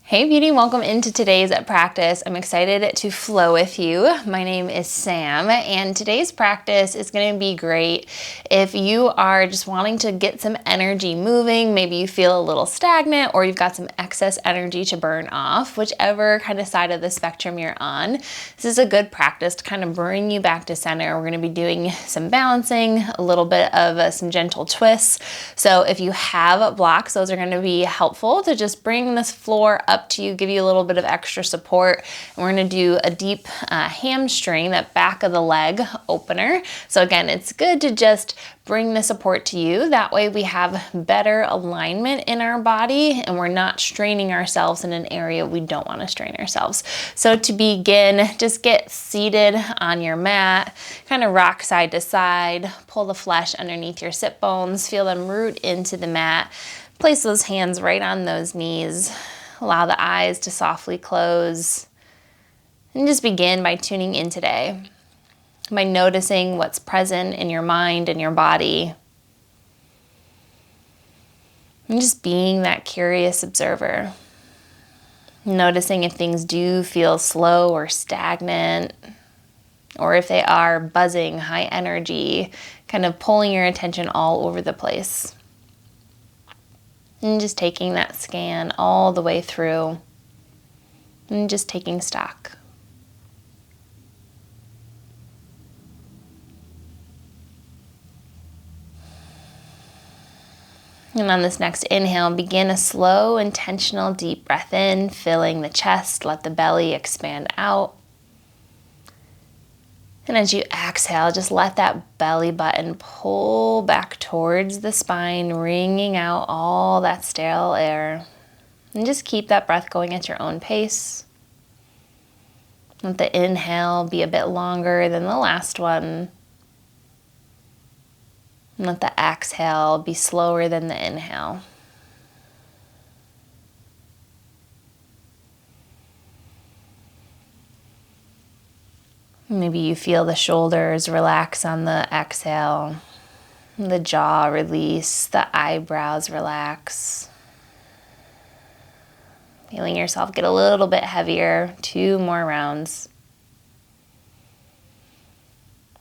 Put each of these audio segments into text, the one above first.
Hey beauty, welcome into today's practice. I'm excited to flow with you. My name is Sam, and today's practice is going to be great if you are just wanting to get some energy moving. Maybe you feel a little stagnant or you've got some excess energy to burn off, whichever kind of side of the spectrum you're on. This is a good practice to kind of bring you back to center. We're going to be doing some balancing, a little bit of some gentle twists. So if you have blocks, those are going to be helpful to just bring this floor up to you, give you a little bit of extra support. And we're going to do a deep hamstring, that back of the leg opener. So again, it's good to just bring the support to you. That way we have better alignment in our body and we're not straining ourselves in an area we don't want to strain ourselves. So to begin, just get seated on your mat, kind of rock side to side, pull the flesh underneath your sit bones, feel them root into the mat. Place those hands right on those knees. Allow the eyes to softly close. And just begin by tuning in today, by noticing what's present in your mind and your body. And just being that curious observer. Noticing if things do feel slow or stagnant, or if they are buzzing, high energy, kind of pulling your attention all over the place. And just taking that scan all the way through and just taking stock. And on this next inhale, begin a slow, intentional, deep breath in, filling the chest. Let the belly expand out. And as you exhale, just let that belly button pull back towards the spine, wringing out all that stale air. And just keep that breath going at your own pace. Let the inhale be a bit longer than the last one. And let the exhale be slower than the inhale. Maybe you feel the shoulders relax on the exhale, the jaw release, the eyebrows relax. Feeling yourself get a little bit heavier, 2 more rounds.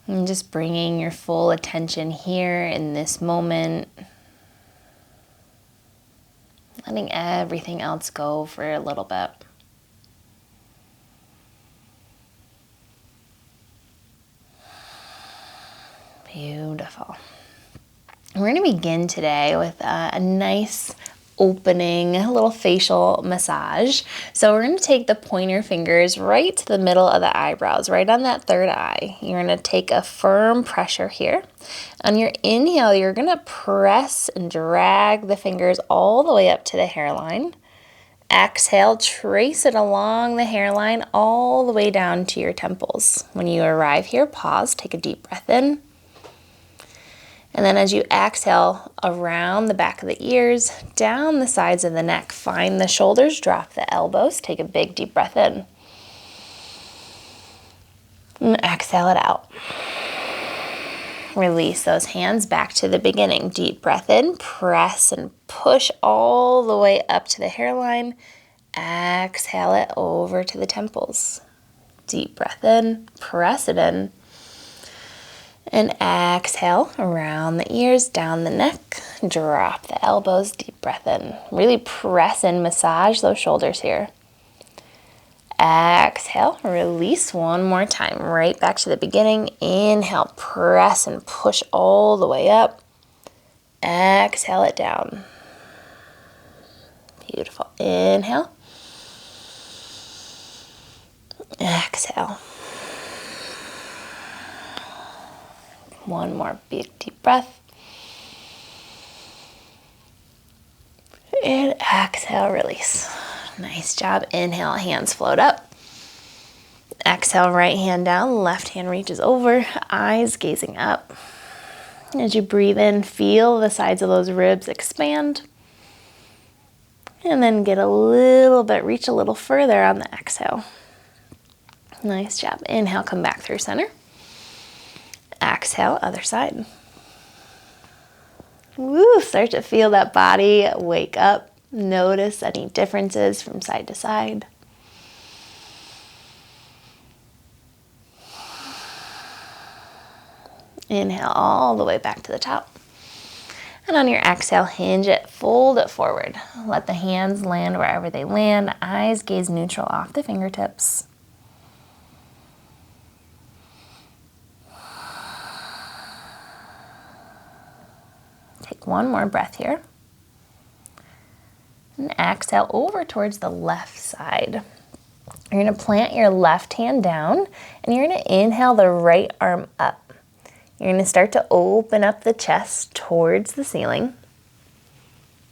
And just bringing your full attention here in this moment. Letting everything else go for a little bit. Beautiful. We're going to begin today with a nice opening, a little facial massage. So we're going to take the pointer fingers right to the middle of the eyebrows, right on that third eye. You're going to take a firm pressure here. On your inhale, you're going to press and drag the fingers all the way up to the hairline. Exhale, trace it along the hairline all the way down to your temples. When you arrive here, pause, take a deep breath in. And then as you exhale, around the back of the ears, down the sides of the neck, find the shoulders, drop the elbows, take a big deep breath in. And exhale it out. Release those hands back to the beginning. Deep breath in, press and push all the way up to the hairline. Exhale it over to the temples. Deep breath in, press it in. And exhale around the ears, down the neck, drop the elbows, deep breath in. Really press and massage those shoulders here. Exhale, release one more time, right back to the beginning. Inhale, press and push all the way up. Exhale it down. Beautiful. Inhale. Exhale. One more big deep breath. And exhale, release. Nice job. Inhale, hands float up. Exhale, right hand down, left hand reaches over, eyes gazing up. As you breathe in, feel the sides of those ribs expand. And then get a little bit, reach a little further on the exhale. Nice job. Inhale, come back through center. Exhale, other side. Woo, start to feel that body wake up. Notice any differences from side to side. Inhale all the way back to the top. And on your exhale, hinge it, fold it forward. Let the hands land wherever they land. Eyes gaze neutral off the fingertips. Take one more breath here. And exhale over towards the left side. You're going to plant your left hand down and you're going to inhale the right arm up. You're going to start to open up the chest towards the ceiling.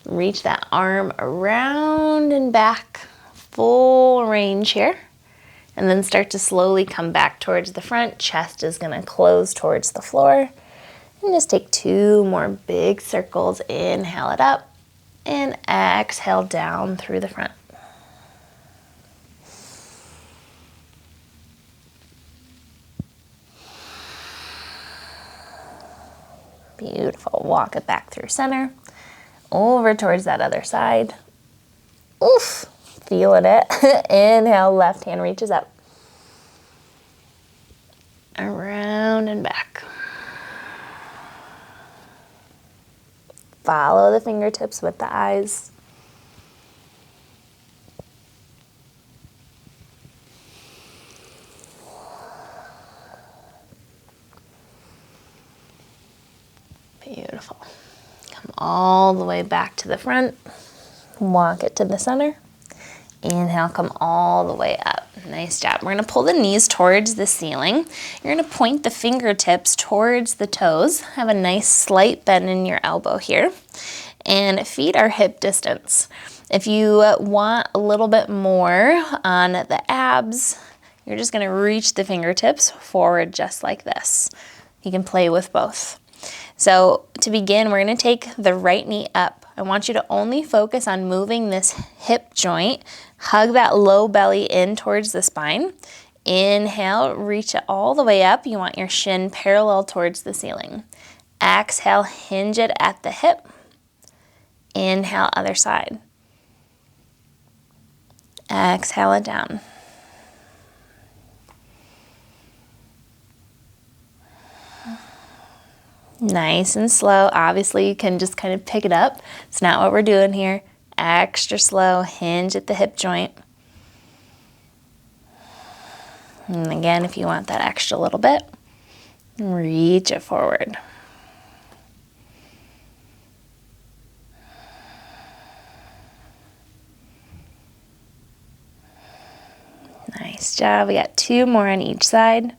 Reach that arm around and back, full range here. And then start to slowly come back towards the front. Chest is going to close towards the floor. And just take 2 more big circles. Inhale it up and exhale down through the front. Beautiful. Walk it back through center, over towards that other side. Oof, feeling it. Inhale, left hand reaches up. Around and back. Follow the fingertips with the eyes. Beautiful. Come all the way back to the front. Walk it to the center. Inhale, come all the way up. Nice job. We're going to pull the knees towards the ceiling. You're going to point the fingertips towards the toes. Have a nice slight bend in your elbow here. And feet are hip distance. If you want a little bit more on the abs, you're just going to reach the fingertips forward just like this. You can play with both. So to begin, we're going to take the right knee up. I want you to only focus on moving this hip joint. Hug that low belly in towards the spine. Inhale, reach it all the way up. You want your shin parallel towards the ceiling. Exhale, hinge it at the hip. Inhale, other side. Exhale it down. Nice and slow. Obviously, you can just kind of pick it up. It's not what we're doing here. Extra slow, hinge at the hip joint. And again, if you want that extra little bit, reach it forward. Nice job. We got 2 more on each side.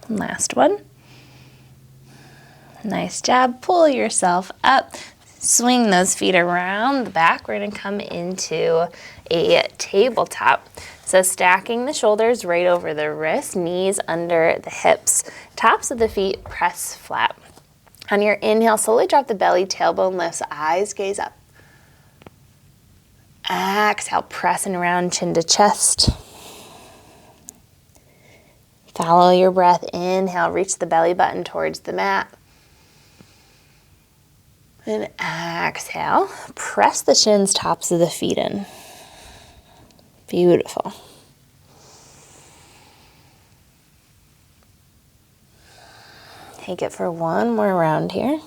Last one. Nice job. Pull yourself up. Swing those feet around the back. We're going to come into a tabletop. So stacking the shoulders right over the wrists, knees under the hips. Tops of the feet press flat. On your inhale, slowly drop the belly, tailbone lifts, eyes gaze up. Exhale, pressing around chin to chest. Follow your breath. Inhale, reach the belly button towards the mat. And exhale, press the shins, tops of the feet in. Beautiful. Take it for one more round here.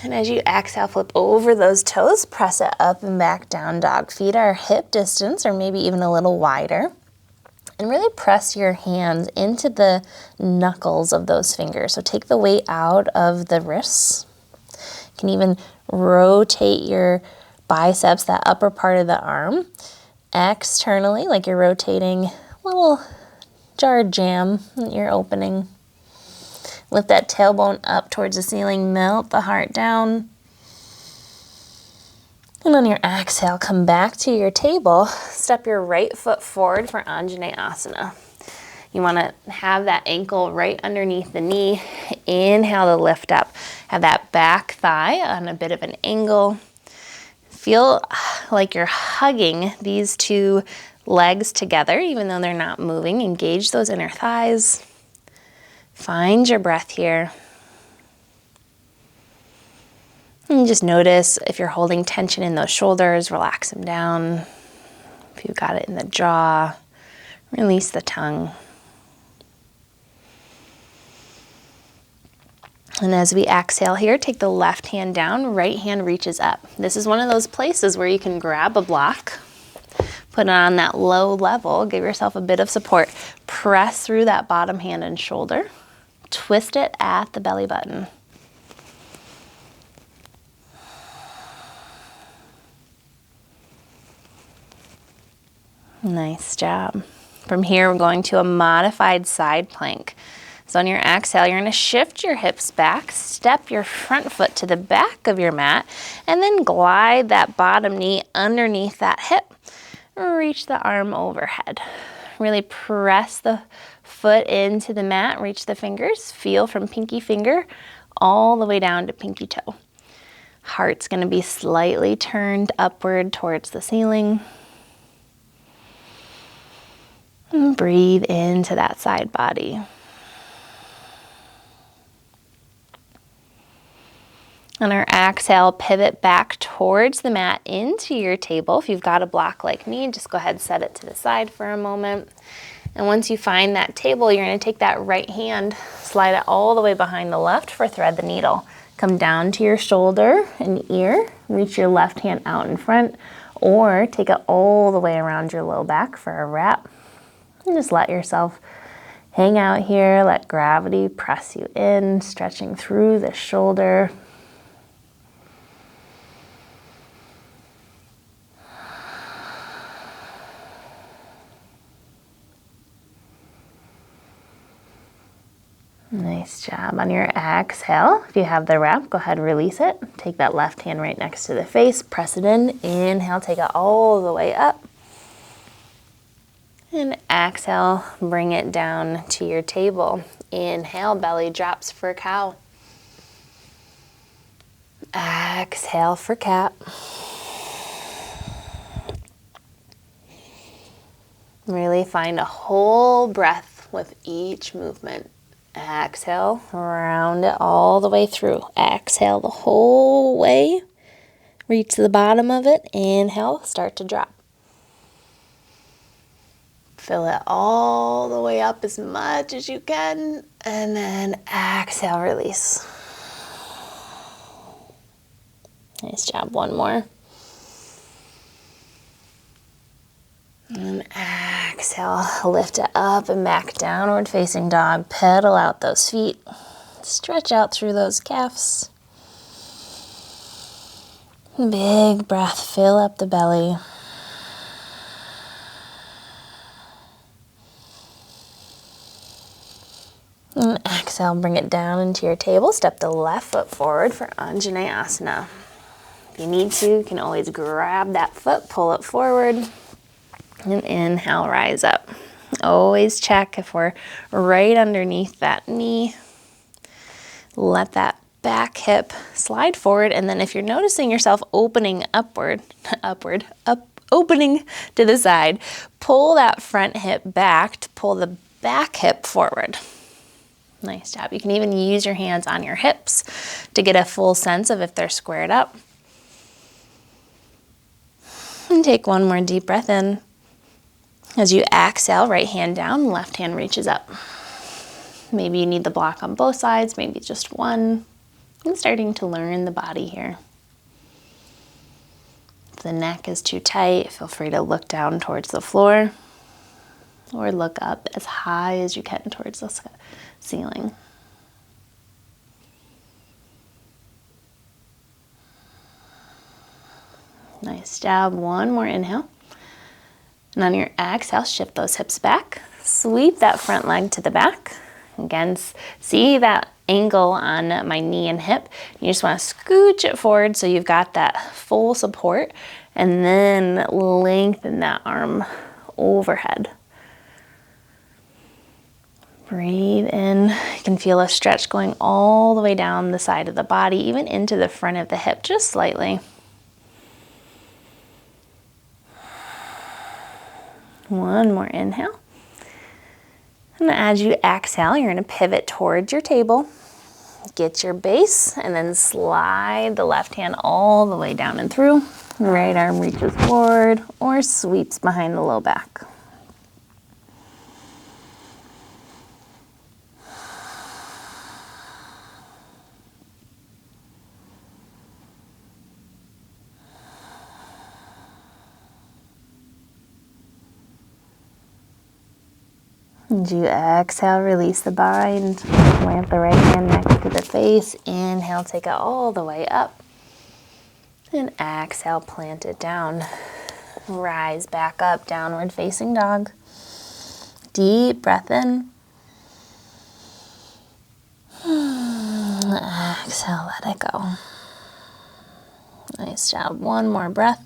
And as you exhale, flip over those toes, press it up and back, down dog. Feet are hip distance or maybe even a little wider. And really press your hands into the knuckles of those fingers. So take the weight out of the wrists. You can even rotate your biceps, that upper part of the arm, externally, like you're rotating a little jar jam that you're opening. Lift that tailbone up towards the ceiling, melt the heart down. And on your exhale, come back to your table. Step your right foot forward for Anjaneyasana. You want to have that ankle right underneath the knee. Inhale to lift up. Have that back thigh on a bit of an angle. Feel like you're hugging these two legs together, even though they're not moving. Engage those inner thighs. Find your breath here. And just notice if you're holding tension in those shoulders, relax them down. If you've got it in the jaw, release the tongue. And as we exhale here, take the left hand down, right hand reaches up. This is one of those places where you can grab a block, put it on that low level, give yourself a bit of support. Press through that bottom hand and shoulder. Twist it at the belly button. Nice job. From here, we're going to a modified side plank. So on your exhale, you're going to shift your hips back, step your front foot to the back of your mat, and then glide that bottom knee underneath that hip. Reach the arm overhead. Really press the foot into the mat, reach the fingers, feel from pinky finger all the way down to pinky toe. Heart's going to be slightly turned upward towards the ceiling. And breathe into that side body. On our exhale, pivot back towards the mat into your table. If you've got a block like me, just go ahead and set it to the side for a moment. And once you find that table, you're going to take that right hand, slide it all the way behind the left for thread the needle. Come down to your shoulder and ear, reach your left hand out in front, or take it all the way around your low back for a wrap. And just let yourself hang out here, let gravity press you in, stretching through the shoulder. Nice job. On your exhale, if you have the wrap, go ahead and release it. Take that left hand right next to the face, press it in. Inhale, take it all the way up. And exhale, bring it down to your table. Inhale, belly drops for cow. Exhale for cat. Really find a whole breath with each movement. Exhale, round it all the way through. Exhale the whole way. Reach the bottom of it. Inhale, start to drop. Fill it all the way up as much as you can. And then exhale, release. Nice job. One more. And exhale, lift it up and back, downward facing dog. Pedal out those feet. Stretch out through those calves. Big breath, fill up the belly. And exhale, bring it down into your table. Step the left foot forward for Anjaneyasana. If you need to, you can always grab that foot, pull it forward. And inhale, rise up. Always check if we're right underneath that knee. Let that back hip slide forward. And then if you're noticing yourself opening opening to the side, pull that front hip back to pull the back hip forward. Nice job. You can even use your hands on your hips to get a full sense of if they're squared up. And take one more deep breath in. As you exhale, right hand down, left hand reaches up. Maybe you need the block on both sides, maybe just one. And starting to learn the body here. If the neck is too tight, feel free to look down towards the floor or look up as high as you can towards the ceiling. Nice job. One more inhale. And on your exhale, shift those hips back. Sweep that front leg to the back. Again, see that angle on my knee and hip. You just want to scooch it forward so you've got that full support. And then lengthen that arm overhead. Breathe in. You can feel a stretch going all the way down the side of the body, even into the front of the hip, just slightly. One more inhale. And as you exhale, you're going to pivot towards your table. Get your base and then slide the left hand all the way down and through. Right arm reaches forward or sweeps behind the low back. As you exhale, release the bind. Plant the right hand next to the face. Inhale, take it all the way up. And exhale, plant it down. Rise back up, downward facing dog. Deep breath in. Exhale, let it go. Nice job. One more breath.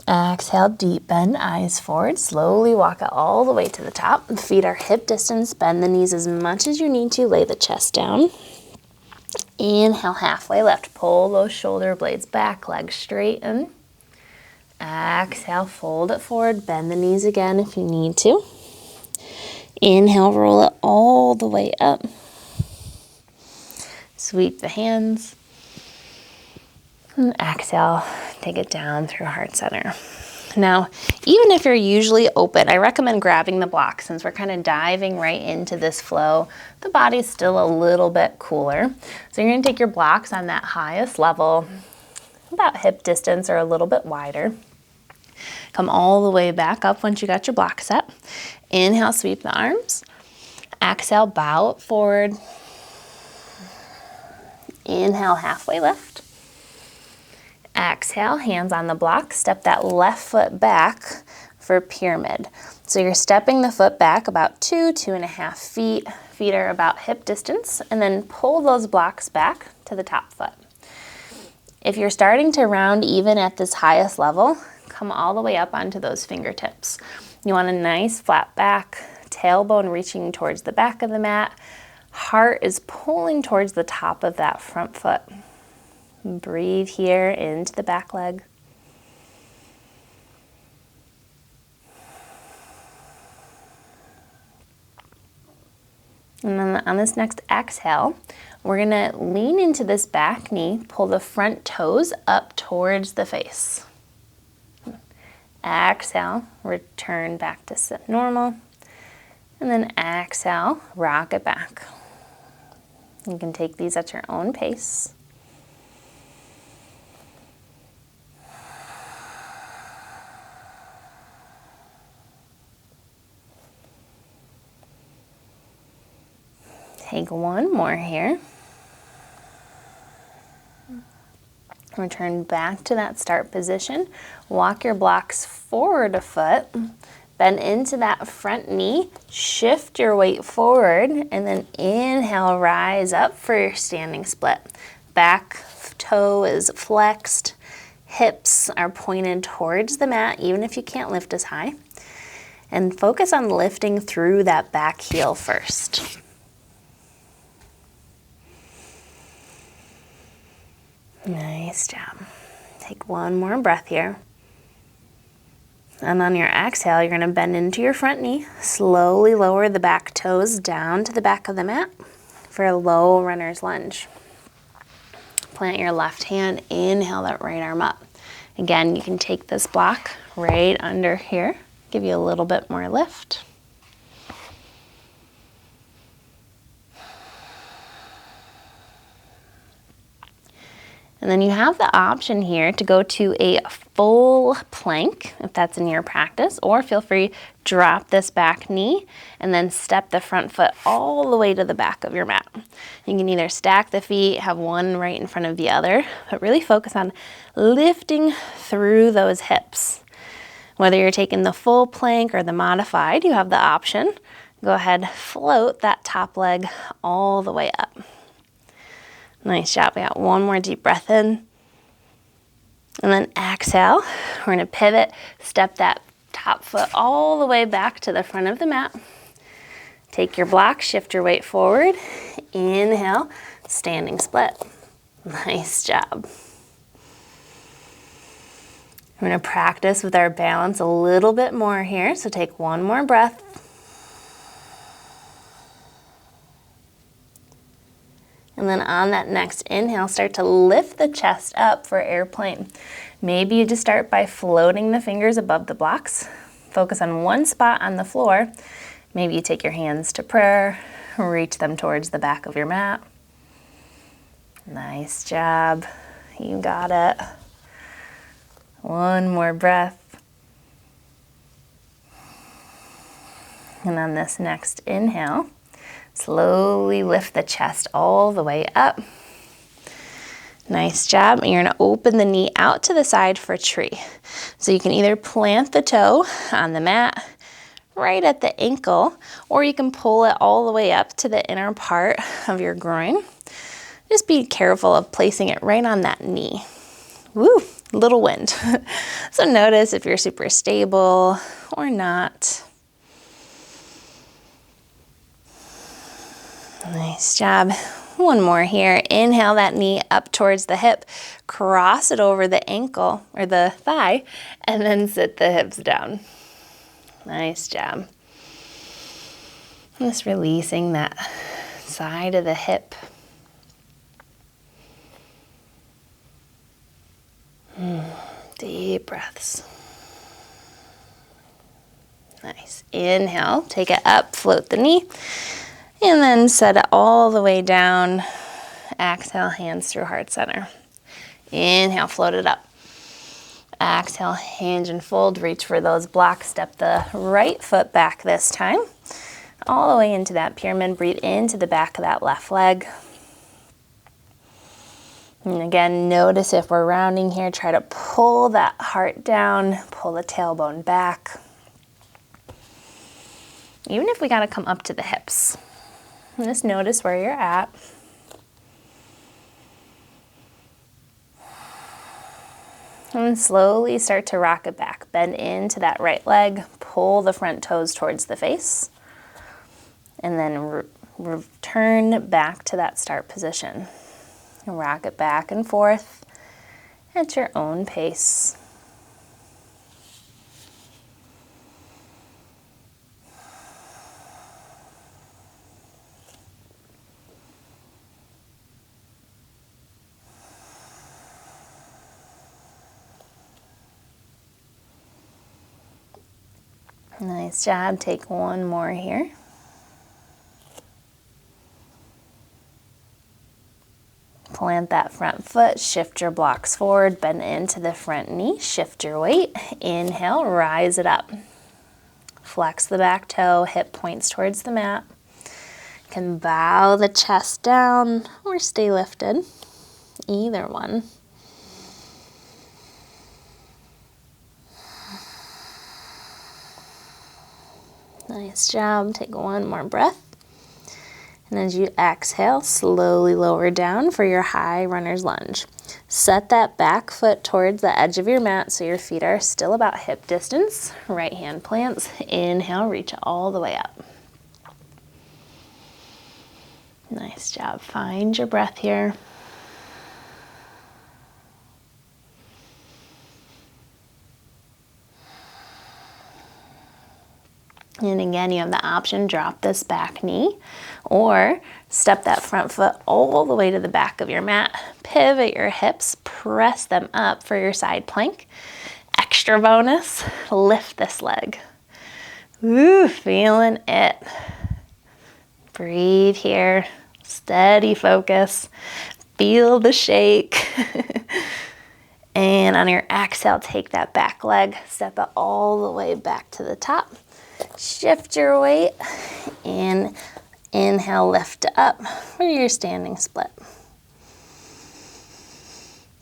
Exhale, deep bend, eyes forward. Slowly walk it all the way to the top. Feet are hip distance. Bend the knees as much as you need to. Lay the chest down. Inhale, halfway lift. Pull those shoulder blades back, legs straighten. Exhale, fold it forward. Bend the knees again if you need to. Inhale, roll it all the way up. Sweep the hands. And exhale, take it down through heart center. Now, even if you're usually open, I recommend grabbing the block since we're kind of diving right into this flow. The body's still a little bit cooler. So you're going to take your blocks on that highest level, about hip distance or a little bit wider. Come all the way back up once you got your block set. Inhale, sweep the arms. Exhale, bow it forward. Inhale, halfway lift. Exhale, hands on the block. Step that left foot back for pyramid. So you're stepping the foot back about 2.5 feet. Feet are about hip distance. And then pull those blocks back to the top foot. If you're starting to round even at this highest level, come all the way up onto those fingertips. You want a nice flat back, tailbone reaching towards the back of the mat. Heart is pulling towards the top of that front foot. Breathe here into the back leg. And then on this next exhale, we're gonna lean into this back knee, pull the front toes up towards the face. Exhale, return back to sit normal. And then exhale, rock it back. You can take these at your own pace. Take one more here. Return back to that start position. Walk your blocks forward a foot. Bend into that front knee. Shift your weight forward. And then inhale, rise up for your standing split. Back toe is flexed. Hips are pointed towards the mat, even if you can't lift as high. And focus on lifting through that back heel first. Nice job. Take one more breath here. And on your exhale, you're going to bend into your front knee. Slowly lower the back toes down to the back of the mat for a low runner's lunge. Plant your left hand, inhale that right arm up. Again, you can take this block right under here, give you a little bit more lift. And then you have the option here to go to a full plank, if that's in your practice, or feel free, drop this back knee and then step the front foot all the way to the back of your mat. You can either stack the feet, have one right in front of the other, but really focus on lifting through those hips. Whether you're taking the full plank or the modified, you have the option. Go ahead, float that top leg all the way up. Nice job. We got one more deep breath in. And then exhale. We're going to pivot, step that top foot all the way back to the front of the mat. Take your block, shift your weight forward. Inhale, standing split. Nice job. We're going to practice with our balance a little bit more here, so take one more breath. And then on that next inhale, start to lift the chest up for airplane. Maybe you just start by floating the fingers above the blocks. Focus on one spot on the floor. Maybe you take your hands to prayer, reach them towards the back of your mat. Nice job. You got it. One more breath. And on this next inhale, slowly lift the chest all the way up. Nice job. And you're going to open the knee out to the side for tree. So you can either plant the toe on the mat right at the ankle, or you can pull it all the way up to the inner part of your groin. Just be careful of placing it right on that knee. Woo, little wind. So notice if you're super stable or not. Nice job. One more here. Inhale that knee up towards the hip. Cross it over the ankle or the thigh, and then sit the hips down. Nice job. Just releasing that side of the hip. Deep breaths. Nice. Inhale, take it up, float the knee. And then set it all the way down. Exhale, hands through heart center. Inhale, float it up. Exhale, hinge and fold. Reach for those blocks. Step the right foot back this time. All the way into that pyramid. Breathe into the back of that left leg. And again, notice if we're rounding here, try to pull that heart down, pull the tailbone back. Even if we gotta come up to the hips. And just notice where you're at. And slowly start to rock it back. Bend into that right leg, pull the front toes towards the face, and then return back to that start position. And rock it back and forth at your own pace. Nice job. Take one more here. Plant that front foot, shift your blocks forward, bend into the front knee, shift your weight. Inhale, rise it up. Flex the back toe, hip points towards the mat. You can bow the chest down or stay lifted, either one. Nice job. Take one more breath. And as you exhale, slowly lower down for your high runner's lunge. Set that back foot towards the edge of your mat so your feet are still about hip distance. Right hand plants. Inhale, reach all the way up. Nice job. Find your breath here. And again, you have the option, drop this back knee or step that front foot all the way to the back of your mat. Pivot your hips, press them up for your side plank. Extra bonus, lift this leg. Ooh, feeling it. Breathe here, steady focus. Feel the shake. And on your exhale, take that back leg, step it all the way back to the top. Shift your weight and inhale, lift up for your standing split.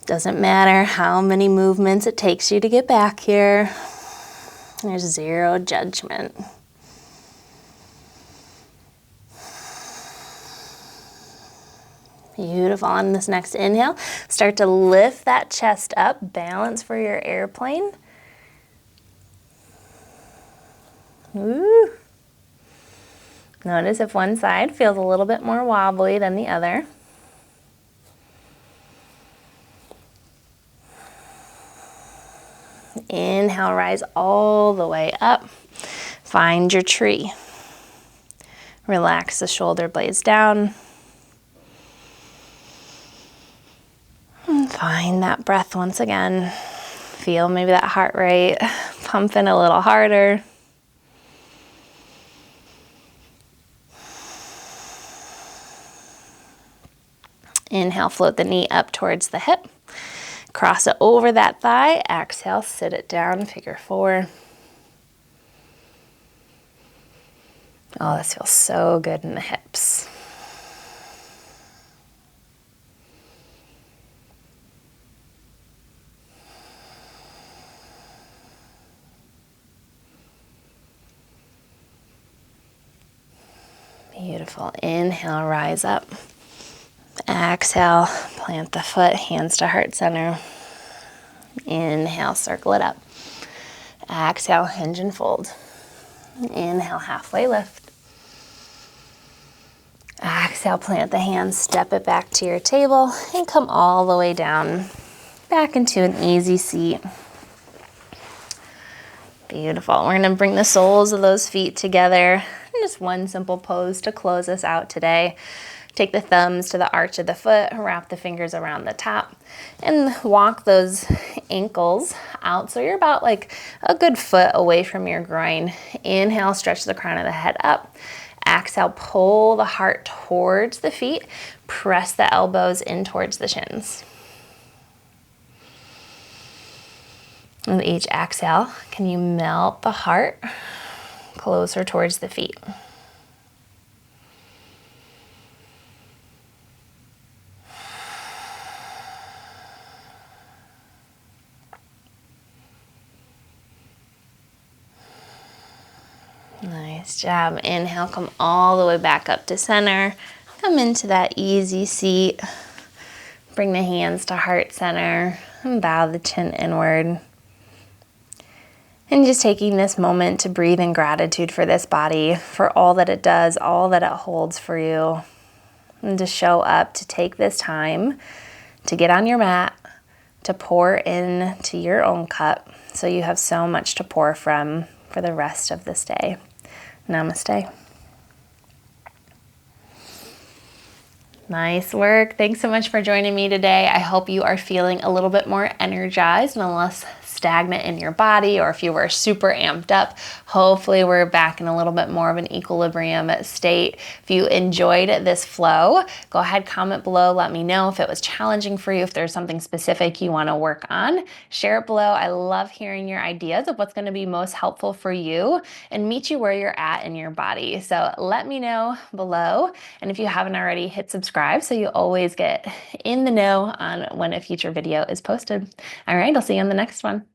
Doesn't matter how many movements it takes you to get back here. There's zero judgment. Beautiful. On this next inhale, start to lift that chest up, balance for your airplane. Ooh. Notice if one side feels a little bit more wobbly than the other. Inhale, rise all the way up. Find your tree. Relax the shoulder blades down. And find that breath once again. Feel maybe that heart rate pumping a little harder. Inhale, float the knee up towards the hip. Cross it over that thigh. Exhale, sit it down, figure four. Oh, this feels so good in the hips. Beautiful. Inhale, rise up. Exhale, plant the foot, hands to heart center. Inhale, circle it up. Exhale, hinge and fold. Inhale, halfway lift. Exhale, plant the hands, step it back to your table, and come all the way down, back into an easy seat. Beautiful. We're gonna bring the soles of those feet together in just one simple pose to close us out today. Take the thumbs to the arch of the foot, wrap the fingers around the top, and walk those ankles out so you're about like a good foot away from your groin. Inhale, stretch the crown of the head up. Exhale, pull the heart towards the feet. Press the elbows in towards the shins. With each exhale, can you melt the heart closer towards the feet? Nice job. Inhale, come all the way back up to center. Come into that easy seat. Bring the hands to heart center and bow the chin inward. And just taking this moment to breathe in gratitude for this body, for all that it does, all that it holds for you. And to show up, to take this time to get on your mat, to pour into your own cup so you have so much to pour from for the rest of this day. Namaste. Nice work. Thanks so much for joining me today. I hope you are feeling a little bit more energized and less stagnant in your body, or if you were super amped up, hopefully we're back in a little bit more of an equilibrium state. If you enjoyed this flow, go ahead, comment below, let me know if it was challenging for you, if there's something specific you want to work on. Share it below. I love hearing your ideas of what's going to be most helpful for you and meet you where you're at in your body. So let me know below. And if you haven't already, hit subscribe so you always get in the know on when a future video is posted. All right, I'll see you on the next one.